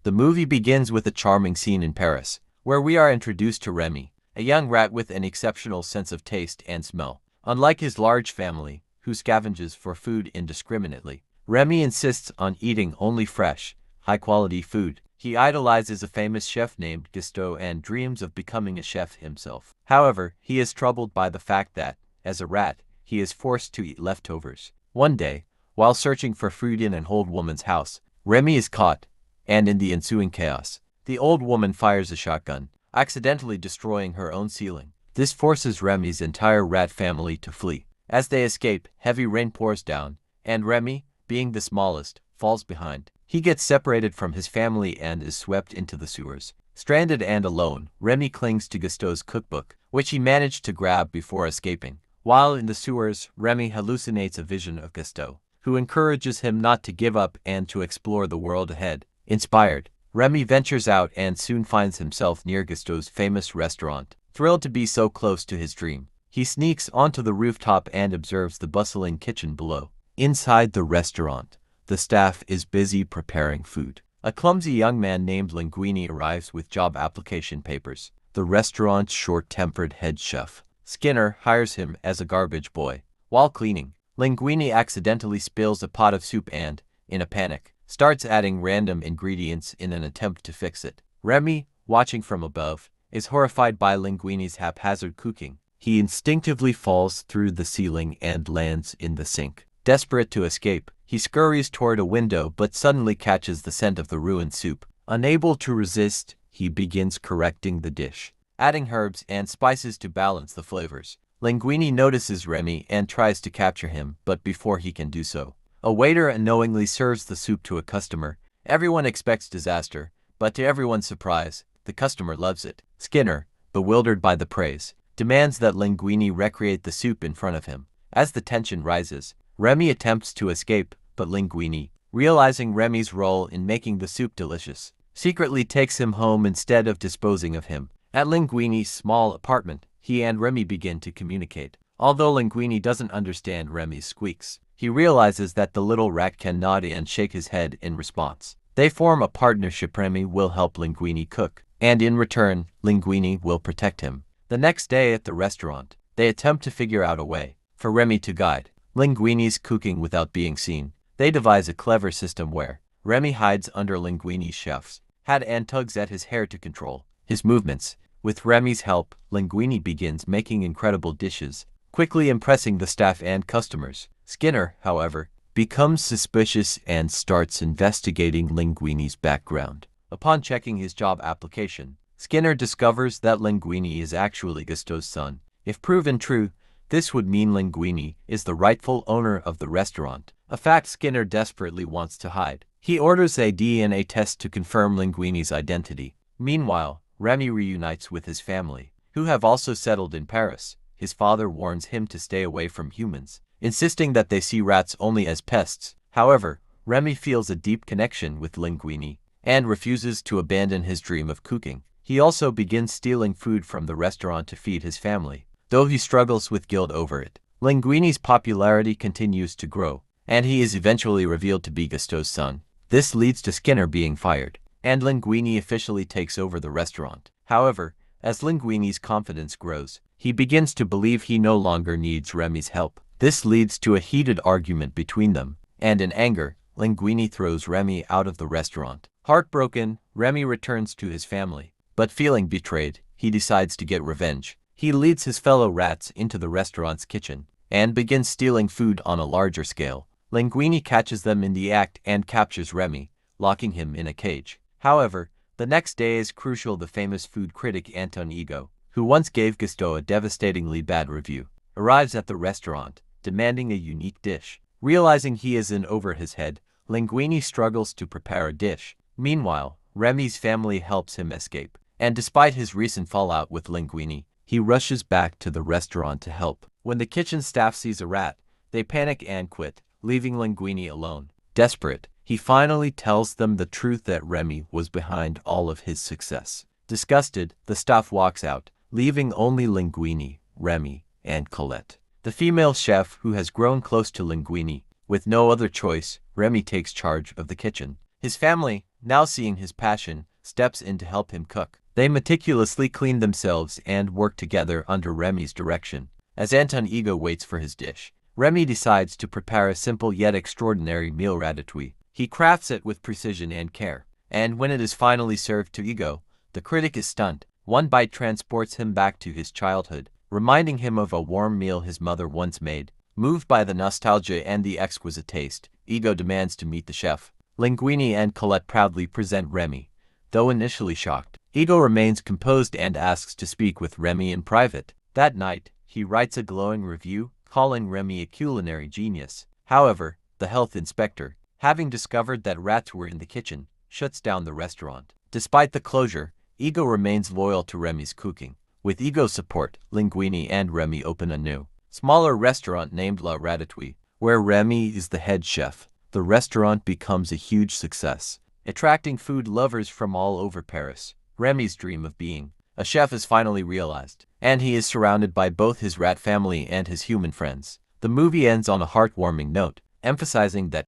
The movie begins with a charming scene in Paris, where we are introduced to Remy, a young rat with an exceptional sense of taste and smell. Unlike his large family, who scavenges for food indiscriminately, Remy insists on eating only fresh, high-quality food. He idolizes a famous chef named Gusteau and dreams of becoming a chef himself. However, he is troubled by the fact that, as a rat, he is forced to eat leftovers. One day, while searching for food in an old woman's house, Remy is caught, and in the ensuing chaos, the old woman fires a shotgun, accidentally destroying her own ceiling. This forces Remy's entire rat family to flee. As they escape, heavy rain pours down, and Remy, being the smallest, falls behind. He gets separated from his family and is swept into the sewers. Stranded and alone, Remy clings to Gusteau's cookbook, which he managed to grab before escaping. While in the sewers, Remy hallucinates a vision of Gusteau, who encourages him not to give up and to explore the world ahead. Inspired, Remy ventures out and soon finds himself near Gusteau's famous restaurant. Thrilled to be so close to his dream, he sneaks onto the rooftop and observes the bustling kitchen below. Inside the restaurant, the staff is busy preparing food. A clumsy young man named Linguini arrives with job application papers. The restaurant's short-tempered head chef, Skinner, hires him as a garbage boy. While cleaning, Linguini accidentally spills a pot of soup and, in a panic, starts adding random ingredients in an attempt to fix it. Remy, watching from above, is horrified by Linguini's haphazard cooking. He instinctively falls through the ceiling and lands in the sink. Desperate to escape, he scurries toward a window but suddenly catches the scent of the ruined soup. Unable to resist, he begins correcting the dish, adding herbs and spices to balance the flavors. Linguini notices Remy and tries to capture him, but before he can do so, a waiter unknowingly serves the soup to a customer. Everyone expects disaster, but to everyone's surprise, the customer loves it. Skinner, bewildered by the praise, demands that Linguini recreate the soup in front of him. As the tension rises, Remy attempts to escape, but Linguini, realizing Remy's role in making the soup delicious, secretly takes him home instead of disposing of him. At Linguini's small apartment, he and Remy begin to communicate. Although Linguini doesn't understand Remy's squeaks, he realizes that the little rat can nod and shake his head in response. They form a partnership. Remy will help Linguini cook, and in return, Linguini will protect him. The next day at the restaurant, they attempt to figure out a way for Remy to guide Linguini's cooking without being seen. They devise a clever system where Remy hides under Linguini's chef's hat and tugs at his hair to control his movements. With Remy's help, Linguini begins making incredible dishes, quickly impressing the staff and customers. Skinner, however, becomes suspicious and starts investigating Linguini's background. Upon checking his job application, Skinner discovers that Linguini is actually Gusteau's son. If proven true, this would mean Linguini is the rightful owner of the restaurant, a fact Skinner desperately wants to hide. He orders a DNA test to confirm Linguini's identity. Meanwhile, Remy reunites with his family, who have also settled in Paris. His father warns him to stay away from humans, insisting that they see rats only as pests. However, Remy feels a deep connection with Linguini and refuses to abandon his dream of cooking. He also begins stealing food from the restaurant to feed his family, though he struggles with guilt over it. Linguini's popularity continues to grow, and he is eventually revealed to be Gusteau's son. This leads to Skinner being fired, and Linguini officially takes over the restaurant. However, as Linguini's confidence grows, he begins to believe he no longer needs Remy's help. This leads to a heated argument between them, and in anger, Linguini throws Remy out of the restaurant. Heartbroken, Remy returns to his family, but feeling betrayed, he decides to get revenge. He leads his fellow rats into the restaurant's kitchen and begins stealing food on a larger scale. Linguini catches them in the act and captures Remy, locking him in a cage. However, the next day is crucial. The famous food critic Anton Ego, who once gave Gusteau a devastatingly bad review, arrives at the restaurant, demanding a unique dish. Realizing he is in over his head, Linguini struggles to prepare a dish. Meanwhile, Remy's family helps him escape, and despite his recent fallout with Linguini, he rushes back to the restaurant to help. When the kitchen staff sees a rat, they panic and quit, leaving Linguini alone. Desperate, he finally tells them the truth that Remy was behind all of his success. Disgusted, the staff walks out, leaving only Linguini, Remy, and Colette, the female chef who has grown close to Linguini. With no other choice, Remy takes charge of the kitchen. His family, now seeing his passion, steps in to help him cook. They meticulously clean themselves and work together under Remy's direction. As Anton Ego waits for his dish, Remy decides to prepare a simple yet extraordinary meal ratatouille. He crafts it with precision and care, and when it is finally served to Ego, the critic is stunned. One bite transports him back to his childhood, reminding him of a warm meal his mother once made. Moved by the nostalgia and the exquisite taste, Ego demands to meet the chef. Linguini and Colette proudly present Remy. Though initially shocked, Ego remains composed and asks to speak with Remy in private. That night, he writes a glowing review, calling Remy a culinary genius. However, the health inspector, having discovered that rats were in the kitchen, shuts down the restaurant. Despite the closure, Ego remains loyal to Remy's cooking. With Ego's support, Linguini and Remy open a new, smaller restaurant named La Ratatouille, where Remy is the head chef. The restaurant becomes a huge success, attracting food lovers from all over Paris. Remy's dream of being a chef is finally realized, and he is surrounded by both his rat family and his human friends. The movie ends on a heartwarming note, emphasizing that